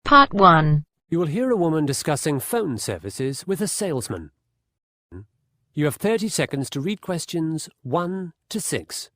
Part 1. You will hear a woman discussing phone services with a salesman. You have 30 seconds to read questions 1 to 6.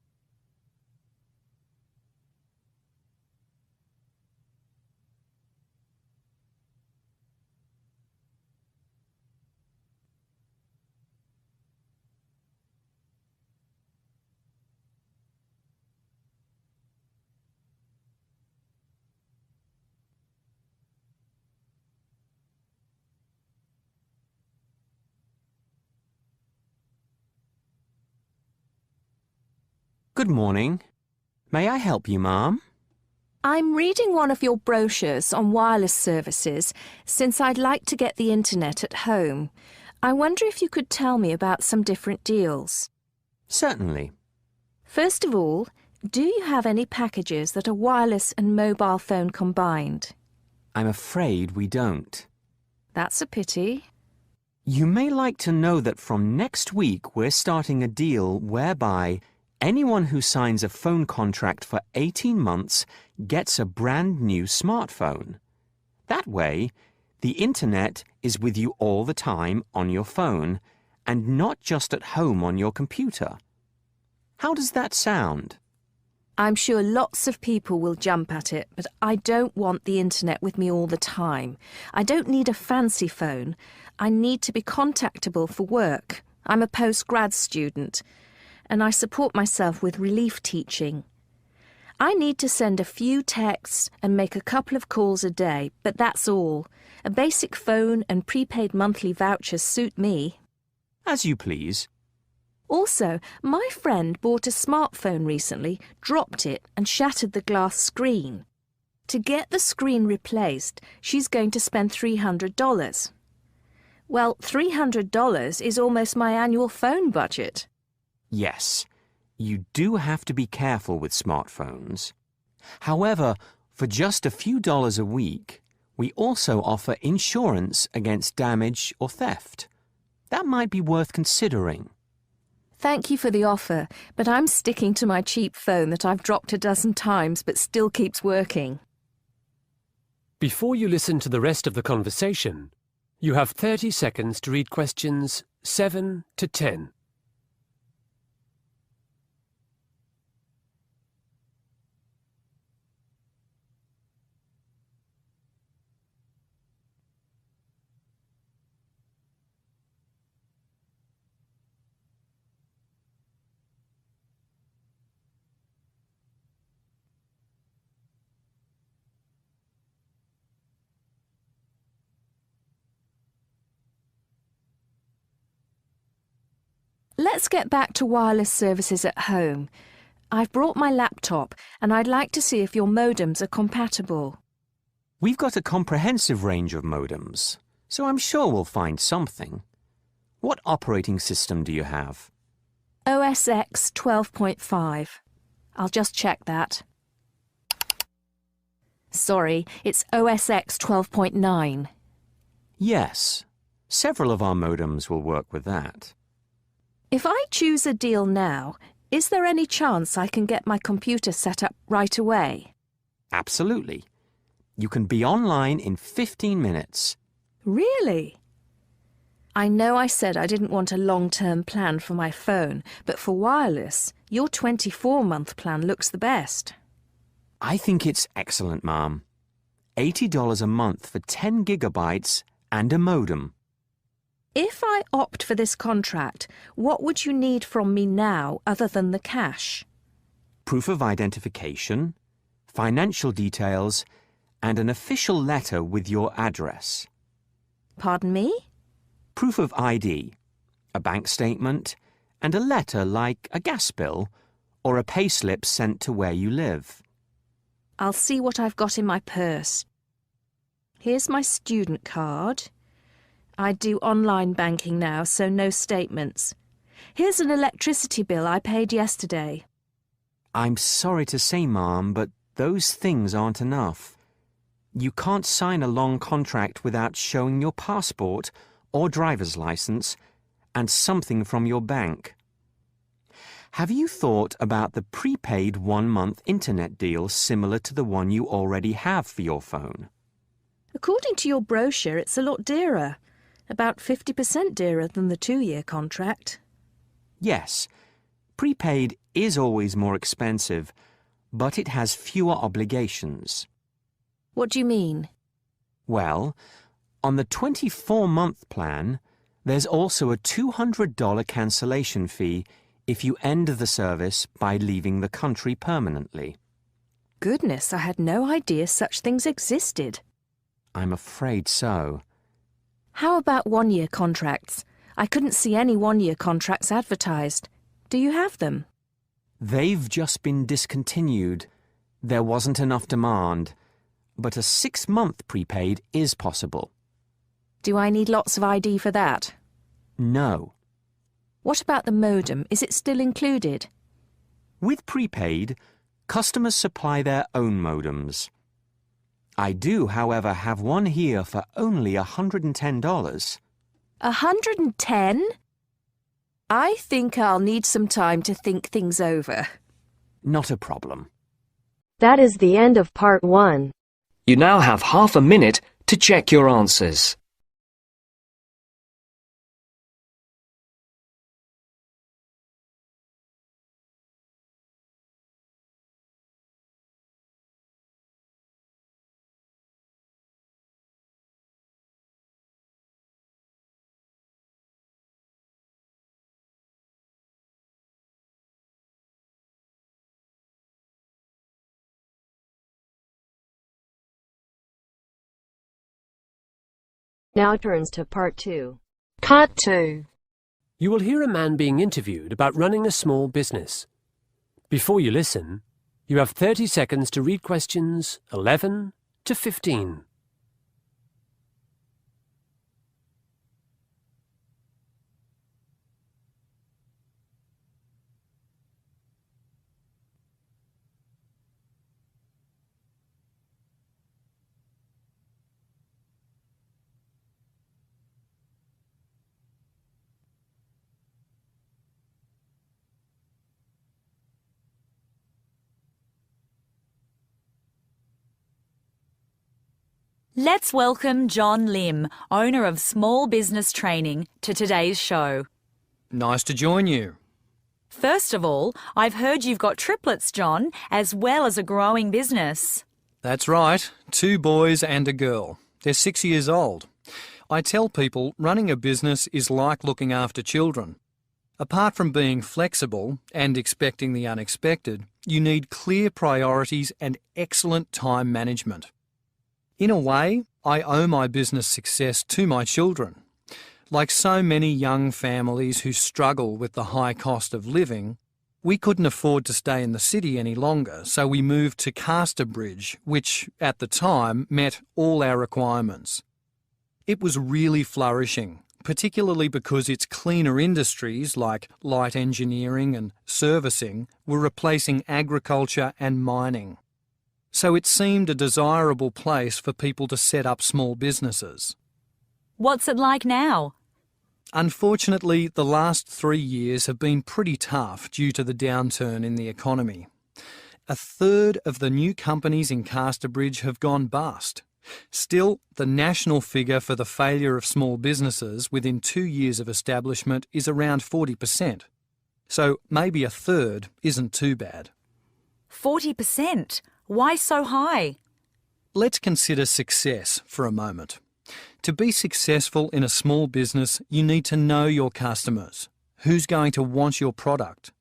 Good morning. May I help you, ma'am? I'm reading one of your brochures on wireless services since I'd like to get the internet at home. I wonder if you could tell me about some different deals. Certainly. First of all, do you have any packages that are wireless and mobile phone combined? I'm afraid we don't. That's a pity. You may like to know that from next week we're starting a deal whereby anyone who signs a phone contract for 18 months gets a brand new smartphone. That way, the internet is with you all the time on your phone and not just at home on your computer. How does that sound? I'm sure lots of people will jump at it, but I don't want the internet with me all the time. I don't need a fancy phone. I need to be contactable for work. I'm a postgrad student, and I support myself with relief teaching. I need to send a few texts and make a couple of calls a day, but that's all. A basic phone and prepaid monthly vouchers suit me. As you please. Also, my friend bought a smartphone recently, dropped it and shattered the glass screen. To get the screen replaced, she's going to spend $300. Well, $300 is almost my annual phone budget. Yes, you do have to be careful with smartphones. However, for just a few dollars a week, we also offer insurance against damage or theft. That might be worth considering. Thank you for the offer, but I'm sticking to my cheap phone that I've dropped a dozen times but still keeps working. Before you listen to the rest of the conversation, you have 30 seconds to read questions 7 to 10. Let's get back to wireless services at home. I've brought my laptop and I'd like to see if your modems are compatible. We've got a comprehensive range of modems, so I'm sure we'll find something. What operating system do you have? OS X 12.5. I'll just check that. Sorry, it's OS X 12.9. Yes, several of our modems will work with that. If I choose a deal now, is there any chance I can get my computer set up right away? Absolutely. You can be online in 15 minutes. Really? I know I said I didn't want a long-term plan for my phone, but for wireless, your 24-month plan looks the best. I think it's excellent, ma'am. $80 a month for 10 gigabytes and a modem. If I opt for this contract, what would you need from me now other than the cash? Proof of identification, financial details, and an official letter with your address. Pardon me? Proof of ID, a bank statement, and a letter like a gas bill or a payslip sent to where you live. I'll see what I've got in my purse. Here's my student card. I do online banking now, so no statements. Here's an electricity bill I paid yesterday. I'm sorry to say, ma'am, but those things aren't enough. You can't sign a long contract without showing your passport or driver's license and something from your bank. Have you thought about the prepaid one-month internet deal similar to the one you already have for your phone? According to your brochure, it's a lot dearer. About 50% dearer than the 2-year contract. Yes, prepaid is always more expensive, but it has fewer obligations. What do you mean? Well, on the 24-month plan, there's also a $200 cancellation fee if you end the service by leaving the country permanently. Goodness, I had no idea such things existed. I'm afraid so. How about 1-year contracts? I couldn't see any 1-year contracts advertised. Do you have them? They've just been discontinued. There wasn't enough demand, but a 6-month prepaid is possible. Do I need lots of ID for that? No. What about the modem? Is it still included? With prepaid, customers supply their own modems. I do, however, have one here for only $110. 110? I think I'll need some time to think things over. Not a problem. That is the end of part 1. You now have half a minute to check your answers. Now turns to part 2. Part 2. You will hear a man being interviewed about running a small business. Before you listen, you have 30 seconds to read questions 11 to 15. Let's welcome John Lim, owner of Small Business Training, to today's show. Nice to join you. First of all, I've heard you've got triplets, John, as well as a growing business. That's right, 2 boys and a girl. They're 6 years old. I tell people running a business is like looking after children. Apart from being flexible and expecting the unexpected, you need clear priorities and excellent time management. In a way, I owe my business success to my children. Like so many young families who struggle with the high cost of living, we couldn't afford to stay in the city any longer, so we moved to Casterbridge, which, at the time, met all our requirements. It was really flourishing, particularly because its cleaner industries like light engineering and servicing were replacing agriculture and mining. So it seemed a desirable place for people to set up small businesses. What's it like now? Unfortunately, the last 3 years have been pretty tough due to the downturn in the economy. 1/3 of the new companies in Casterbridge have gone bust. Still, the national figure for the failure of small businesses within 2 years of establishment is around 40%. So maybe 1/3 isn't too bad. 40%? Why so high? Let's consider success for a moment. To be successful in a small business, you need to know your customers. Who's going to want your product?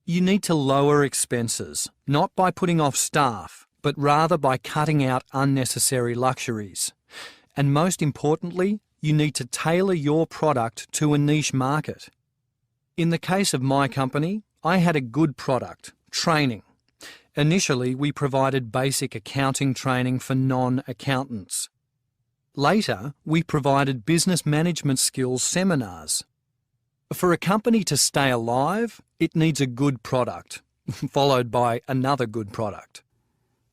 You need to lower expenses, not by putting off staff, but rather by cutting out unnecessary luxuries. And most importantly, you need to tailor your product to a niche market. In the case of my company, I had a good product, training. Initially, we provided basic accounting training for non-accountants. Later, we provided business management skills seminars. For a company to stay alive, it needs a good product, followed by another good product.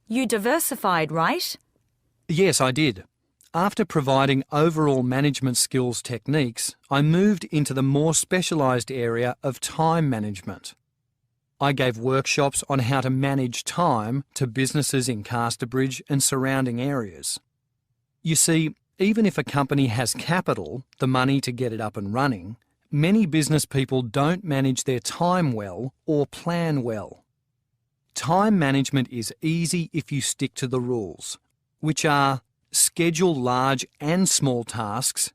You diversified, right? Yes, I did. After providing overall management skills techniques, I moved into the more specialised area of time management. I gave workshops on how to manage time to businesses in Casterbridge and surrounding areas. You see, even if a company has capital, the money to get it up and running, many business people don't manage their time well or plan well. Time management is easy if you stick to the rules, which are schedule large and small tasks,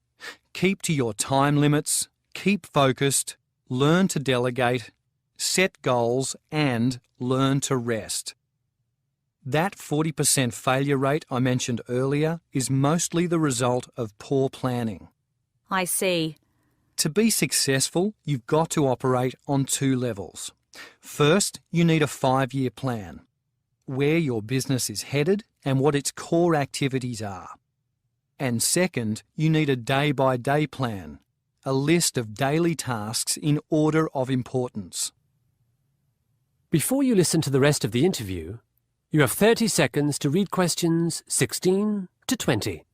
keep to your time limits, keep focused, learn to delegate, set goals and learn to rest. That 40% failure rate I mentioned earlier is mostly the result of poor planning. I see. To be successful, you've got to operate on two levels. First, you need a 5-year plan, where your business is headed and what its core activities are. And second, you need a day-by-day plan, a list of daily tasks in order of importance. Before you listen to the rest of the interview, you have 30 seconds to read questions 16 to 20.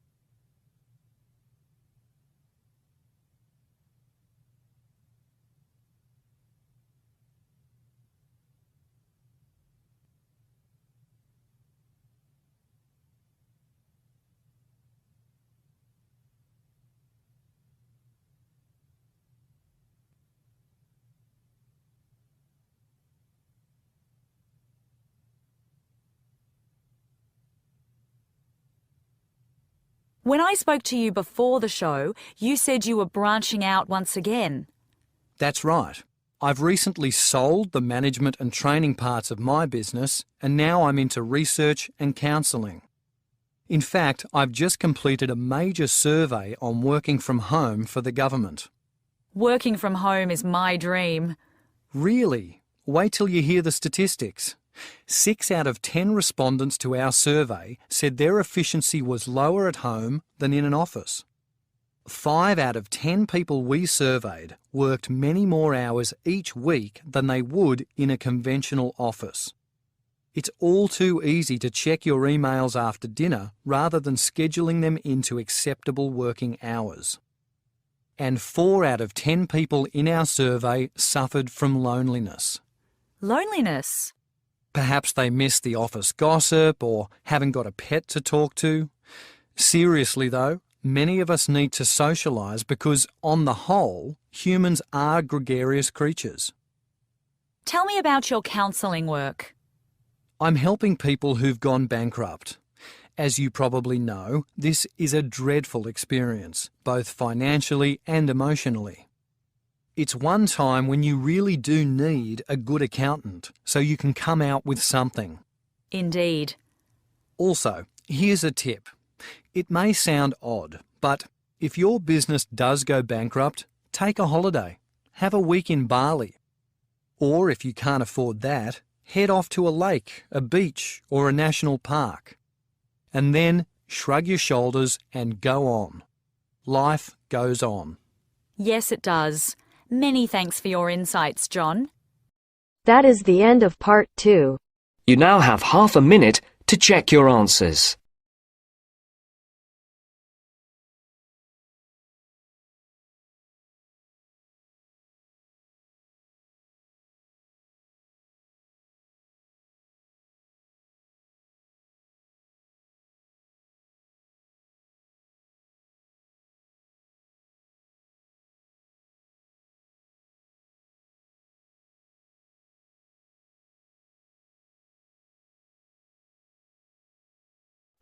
When I spoke to you before the show, you said you were branching out once again. That's right. I've recently sold the management and training parts of my business, and now I'm into research and counselling. In fact, I've just completed a major survey on working from home for the government. Working from home is my dream. Really? Wait till you hear the statistics. 6 out of 10 respondents to our survey said their efficiency was lower at home than in an office. 5 out of 10 people we surveyed worked many more hours each week than they would in a conventional office. It's all too easy to check your emails after dinner rather than scheduling them into acceptable working hours. And 4 out of 10 people in our survey suffered from loneliness. Loneliness? Perhaps they miss the office gossip or haven't got a pet to talk to. Seriously though, many of us need to socialise because, on the whole, humans are gregarious creatures. Tell me about your counselling work. I'm helping people who've gone bankrupt. As you probably know, this is a dreadful experience, both financially and emotionally. It's one time when you really do need a good accountant so you can come out with something. Indeed. Also, here's a tip. It may sound odd, but if your business does go bankrupt, take a holiday. Have a week in Bali. Or if you can't afford that, head off to a lake, a beach, or a national park. And then shrug your shoulders and go on. Life goes on. Yes, it does. Many thanks for your insights, John. That is the end of part 2. You now have half a minute to check your answers.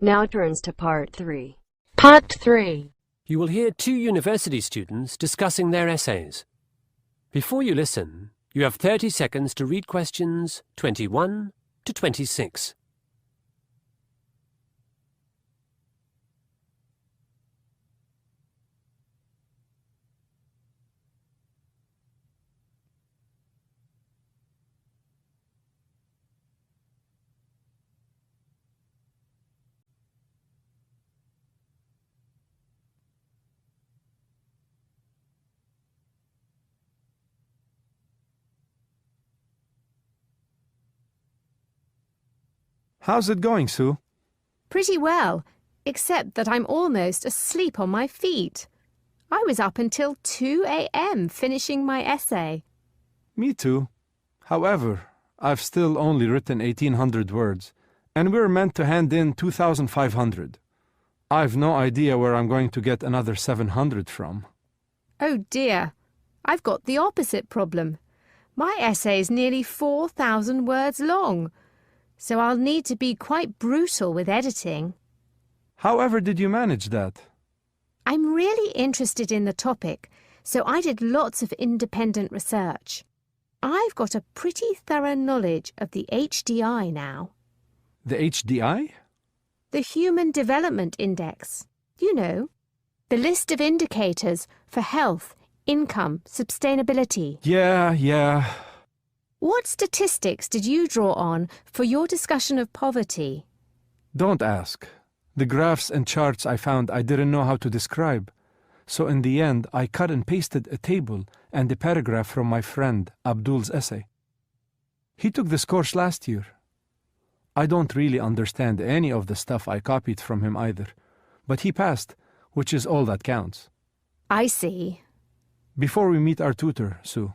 Now turns to part 3. Part 3. You will hear 2 university students discussing their essays. Before you listen, you have 30 seconds to read questions 21 to 26. How's it going, Sue? Pretty well, except that I'm almost asleep on my feet. I was up until 2 a.m. finishing my essay. Me too. However, I've still only written 1,800 words, and we're meant to hand in 2,500. I've no idea where I'm going to get another 700 from. Oh dear, I've got the opposite problem. My essay is nearly 4,000 words long, so I'll need to be quite brutal with editing. However did you manage that? I'm really interested in the topic, so I did lots of independent research. I've got a pretty thorough knowledge of the HDI now. The HDI? The Human Development Index. You know, the list of indicators for health, income, sustainability. Yeah. What statistics did you draw on for your discussion of poverty? Don't ask. The graphs and charts I found I didn't know how to describe. So in the end, I cut and pasted a table and a paragraph from my friend Abdul's essay. He took this course last year. I don't really understand any of the stuff I copied from him either, but he passed, which is all that counts. I see. Before we meet our tutor, Sue,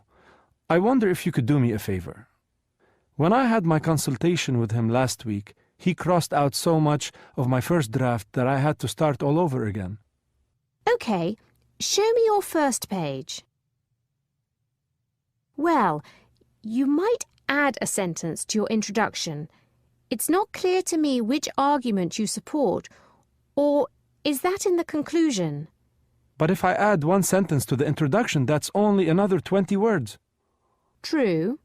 I wonder if you could do me a favor. When I had my consultation with him last week, he crossed out so much of my first draft that I had to start all over again. OK, show me your first page. Well, you might add a sentence to your introduction. It's not clear to me which argument you support, or is that in the conclusion? But if I add one sentence to the introduction, that's only another 20 words. True.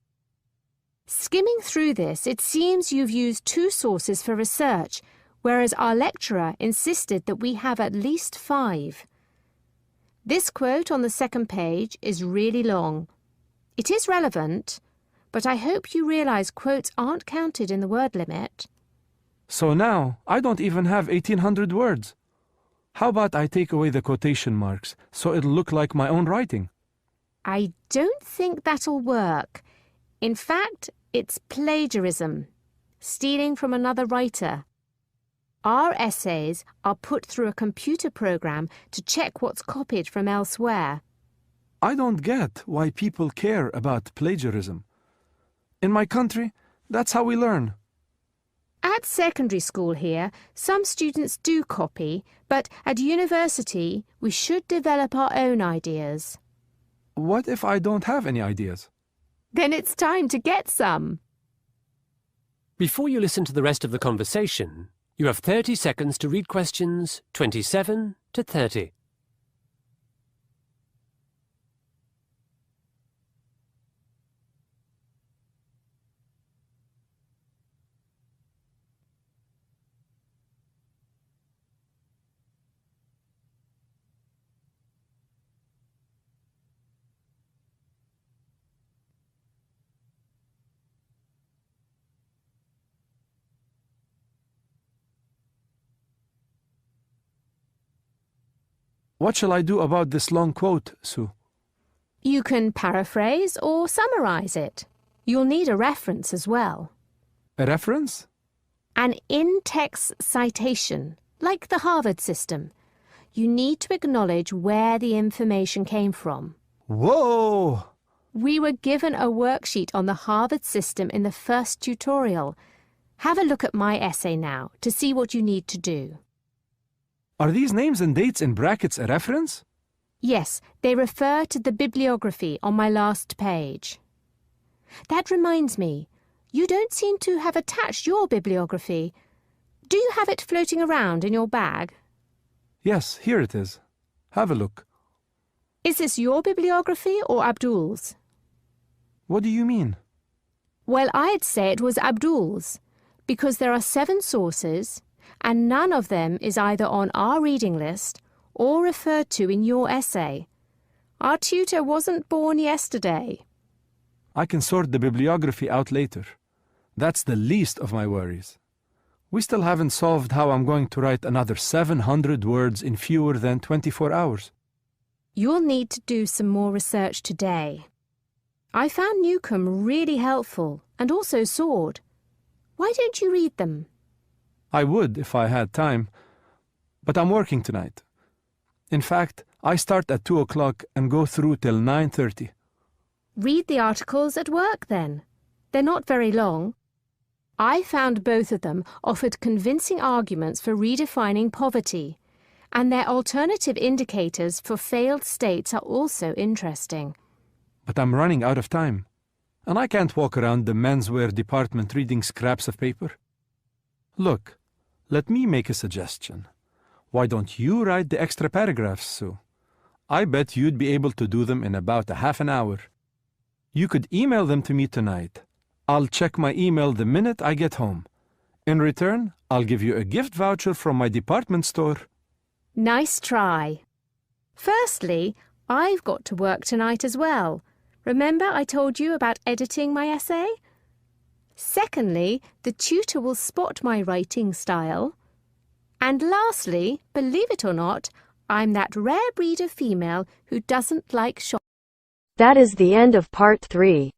Skimming through this, it seems you've used 2 sources for research, whereas our lecturer insisted that we have at least 5. This quote on the second page is really long. It is relevant, but I hope you realise quotes aren't counted in the word limit. So now, I don't even have 1,800 words. How about I take away the quotation marks, so it'll look like my own writing? I don't think that'll work. In fact, it's plagiarism, stealing from another writer. Our essays are put through a computer program to check what's copied from elsewhere. I don't get why people care about plagiarism. In my country, that's how we learn. At secondary school here, some students do copy, but at university, we should develop our own ideas. What if I don't have any ideas? Then it's time to get some. Before you listen to the rest of the conversation, you have 30 seconds to read questions 27 to 30. What shall I do about this long quote, Sue? You can paraphrase or summarise it. You'll need a reference as well. A reference? An in-text citation, like the Harvard system. You need to acknowledge where the information came from. Whoa! We were given a worksheet on the Harvard system in the first tutorial. Have a look at my essay now to see what you need to do. Are these names and dates in brackets a reference? Yes, they refer to the bibliography on my last page. That reminds me, you don't seem to have attached your bibliography. Do you have it floating around in your bag? Yes, here it is. Have a look. Is this your bibliography or Abdul's? What do you mean? Well, I'd say it was Abdul's, because there are 7 sources, and none of them is either on our reading list or referred to in your essay. Our tutor wasn't born yesterday. I can sort the bibliography out later. That's the least of my worries. We still haven't solved how I'm going to write another 700 words in fewer than 24 hours. You'll need to do some more research today. I found Newcomb really helpful, and also Sword. Why don't you read them? I would if I had time, but I'm working tonight. In fact, I start at 2 o'clock and go through till 9:30. Read the articles at work then. They're not very long. I found both of them offered convincing arguments for redefining poverty, And their alternative indicators for failed states are also interesting. But I'm running out of time, and I can't walk around the menswear department reading scraps of paper. Look, let me make a suggestion. Why don't you write the extra paragraphs, Sue? I bet you'd be able to do them in about a half an hour. You could email them to me tonight. I'll check my email the minute I get home. In return, I'll give you a gift voucher from my department store. Nice try. Firstly, I've got to work tonight as well. Remember I told you about editing my essay? Secondly, the tutor will spot my writing style. And lastly, believe it or not, I'm that rare breed of female who doesn't like shopping. That is the end of part 3.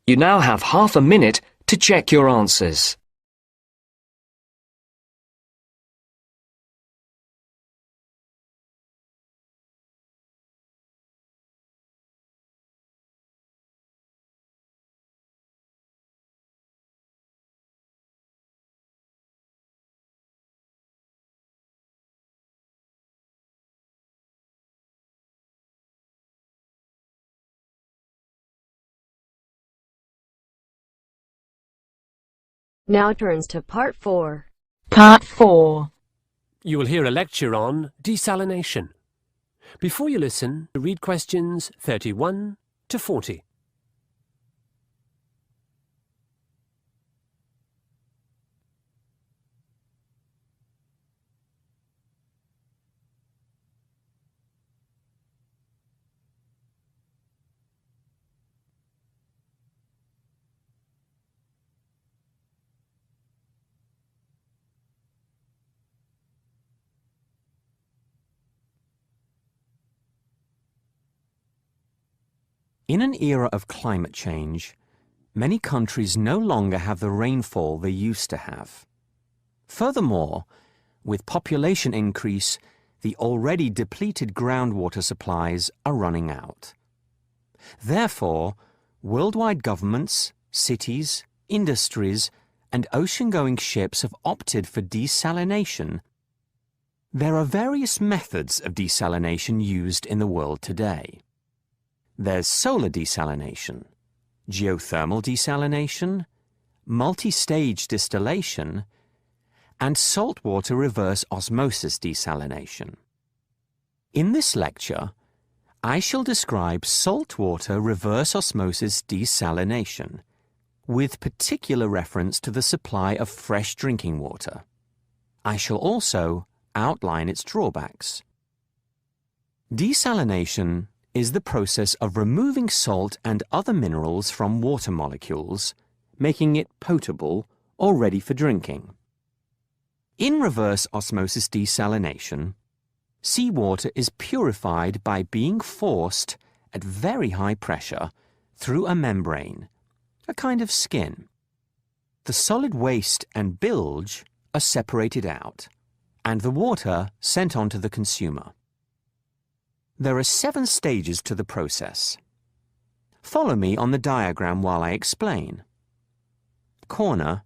You now have half a minute to check your answers. Now turns to part 4. Part 4. You will hear a lecture on desalination. Before you listen, read questions 31 to 40. In an era of climate change, many countries no longer have the rainfall they used to have. Furthermore, with population increase, the already depleted groundwater supplies are running out. Therefore, worldwide governments, cities, industries, and ocean-going ships have opted for desalination. There are various methods of desalination used in the world today. There's solar desalination, geothermal desalination, multi-stage distillation, and saltwater reverse osmosis desalination. In this lecture, I shall describe saltwater reverse osmosis desalination, with particular reference to the supply of fresh drinking water. I shall also outline its drawbacks. Desalination is the process of removing salt and other minerals from water molecules, making it potable or ready for drinking. In reverse osmosis desalination, seawater is purified by being forced at very high pressure through a membrane, a kind of skin. The solid waste and bilge are separated out, and the water sent on to the consumer. There are 7 stages to the process. Follow me on the diagram while I explain. Corner,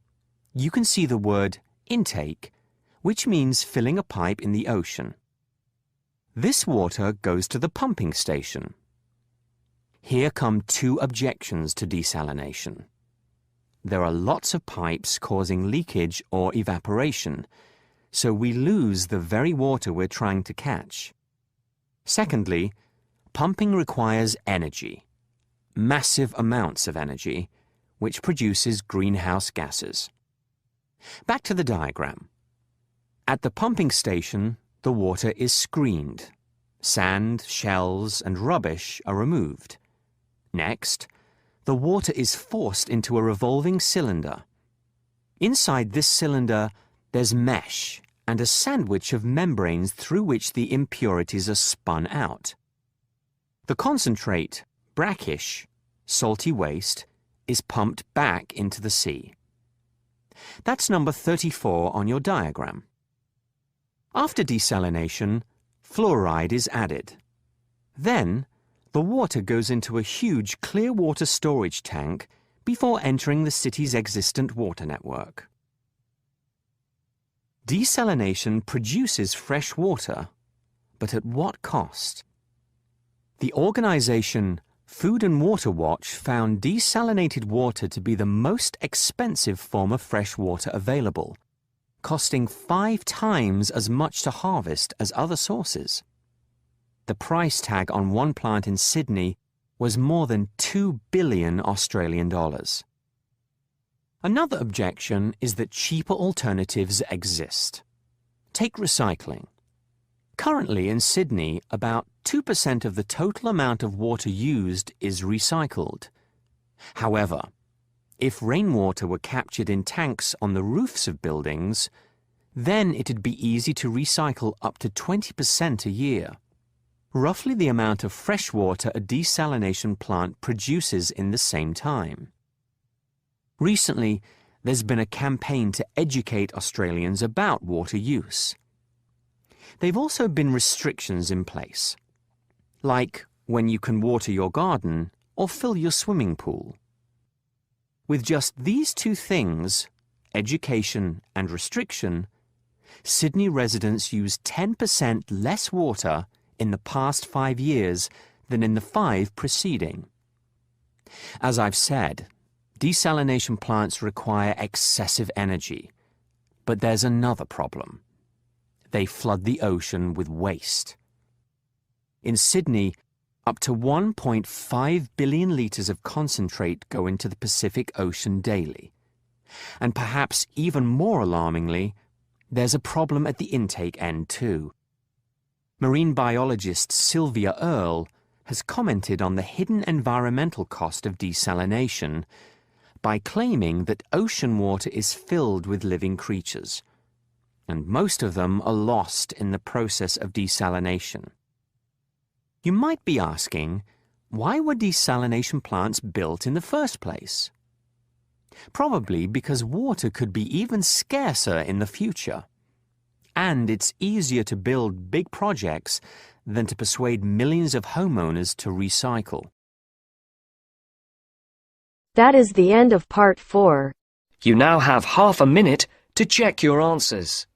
you can see the word intake, which means filling a pipe in the ocean. This water goes to the pumping station. Here come 2 objections to desalination. There are lots of pipes causing leakage or evaporation, so we lose the very water we're trying to catch. Secondly, pumping requires energy, massive amounts of energy, which produces greenhouse gases. Back to the diagram. At the pumping station, the water is screened. Sand, shells, and rubbish are removed. Next, the water is forced into a revolving cylinder. Inside this cylinder, there's mesh and a sandwich of membranes through which the impurities are spun out. The concentrate, brackish, salty waste, is pumped back into the sea. That's number 34 on your diagram. After desalination, fluoride is added. Then, the water goes into a huge clear water storage tank before entering the city's existent water network. Desalination produces fresh water, but at what cost? The organization Food and Water Watch found desalinated water to be the most expensive form of fresh water available, costing 5 times as much to harvest as other sources. The price tag on one plant in Sydney was more than 2 billion Australian dollars. Another objection is that cheaper alternatives exist. Take recycling. Currently in Sydney, about 2% of the total amount of water used is recycled. However, if rainwater were captured in tanks on the roofs of buildings, then it'd be easy to recycle up to 20% a year, roughly the amount of fresh water a desalination plant produces in the same time. Recently, there's been a campaign to educate Australians about water use. There have also been restrictions in place, like when you can water your garden or fill your swimming pool. With just these two things, education and restriction, Sydney residents use 10% less water in the past 5 years than in the 5 preceding. As I've said, desalination plants require excessive energy, but there's another problem. They flood the ocean with waste. In Sydney, up to 1.5 billion litres of concentrate go into the Pacific Ocean daily. And perhaps even more alarmingly, there's a problem at the intake end too. Marine biologist Sylvia Earle has commented on the hidden environmental cost of desalination by claiming that ocean water is filled with living creatures, and most of them are lost in the process of desalination. You might be asking, why were desalination plants built in the first place? Probably because water could be even scarcer in the future. And it's easier to build big projects than to persuade millions of homeowners to recycle. That is the end of part 4. You now have half a minute to check your answers.